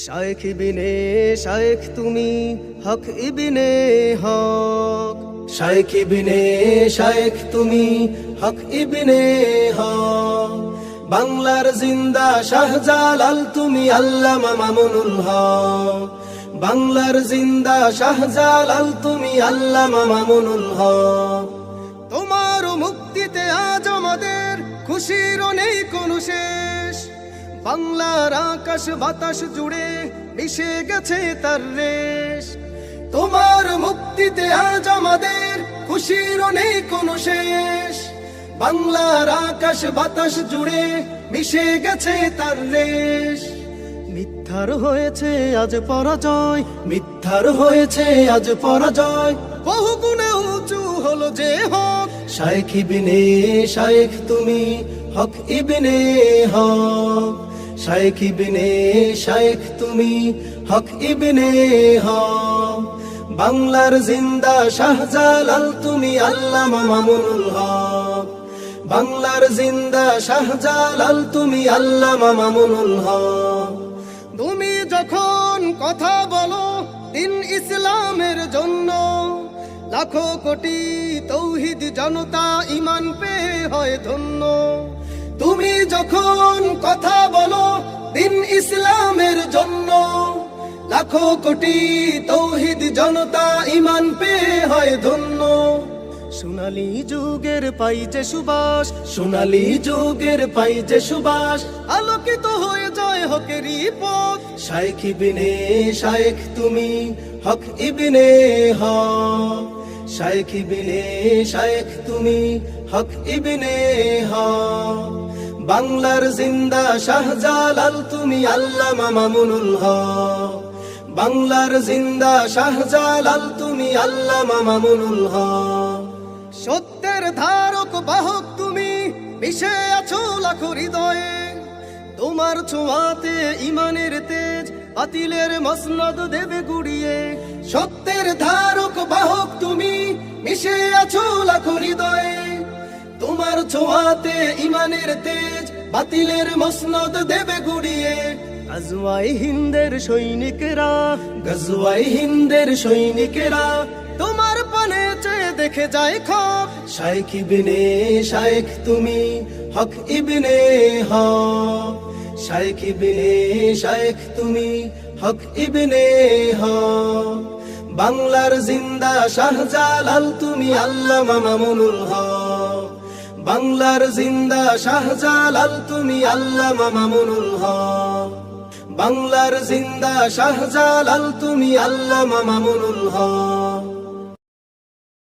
শায়েখ ইবনে শায়েখ তুমি হক ইবনে হক, শায়েখ ইবনে শায়েখ তুমি হক ইবনে হক। বাংলার জিন্দা শাহজালাল তুমি আল্লামা মামুনুল হক, বাংলার জিন্দা শাহজালাল তুমি আল্লামা মামুনুল হক। তোমার মুক্তিতে আজ আমাদের খুশির নেই কোনো শেষ, বাংলার আকাশ বাতাস জুড়ে মিশে গেছে তার রেশ। তোমার মুক্তিতে আজ আমাদের খুশির নেই কোনো শেষ, বাংলার আকাশ বাতাস জুড়ে মিশে গেছে তার রেশ। মিথ্যার হয়েছে আজ পরাজয়, মিথ্যার হয়েছে আজ পরাজয়, বহু গুণে উঁচু হলো যে হক। শায়েখ ইবনে শায়েখ তুমি হক ইবনে হক, শায়েখ ইবনে শায়েখ তুমি হক ইবনে হক। বাংলার জিন্দা শাহজালাল তুমি আল্লামা মামুনুল হক, বাংলার জিন্দা শাহজালাল তুমি আল্লামা মামুনুল হক। তুমি যখন কথা বলো দিন ইসলামের জন্য, লাখো কোটি তৌহিদ জনতা ঈমান পেয়ে হয় ধন্য। তুমি যখন কথা বলো দিন ইসলামের জন্য, লাখো কোটি তৌহিদ জনতা ঈমান পেয়ে হয় ধন্য। সোনালী যুগের পাই যে সুবাস, সোনালী যুগের পাই যে সুবাস, আলোকিত হয়ে যায় হকেরই পথ। শায়েখ ইবনে শায়েখ তুমি হক ইবনে হক, শায়েখ ইবনে শায়েখ তুমি হক ইবনে হক। বাংলার জিন্দা শাহজালাল তুমি আল্লামা মামুনুল হক, বাংলার জিন্দা শাহজালাল তুমি আল্লামা মামুনুল হক। সত্যের ধারক বাহক তুমি মিশে আছো লাখো হৃদয়ে, তোমার ছোঁয়াতে ইমানের তেজ বাতিলের মসনদ দেবে গুড়িয়ে। সত্যের ধারক বাহক তুমি মিশে আছো লাখো হৃদয়ে, তোমার ছোঁয়াতে ইমানের তেজ বাতিলের মসনদ দেবে গুড়িয়ে। গজওয়াই হিন্দের সৈনিকেরা, গজওয়াই হিন্দের সৈনিকেরা তোমার পানে চেয়ে দেখে যায় খপ। শায়েখ ইবনে শায়েখ তুমি হক ইবনে হক, শায়েখ ইবনে শায়েখ তুমি হক ইবনে হক। বাংলার জিন্দা শাহজালাল তুমি আল্লামা মামুনুল হক, বাংলার জিন্দা শাহজালাল তুমি আল্লামা মামুনুল হক। বাংলার জিন্দা শাহজালাল তুমি আল্লামা মামুনুল হক।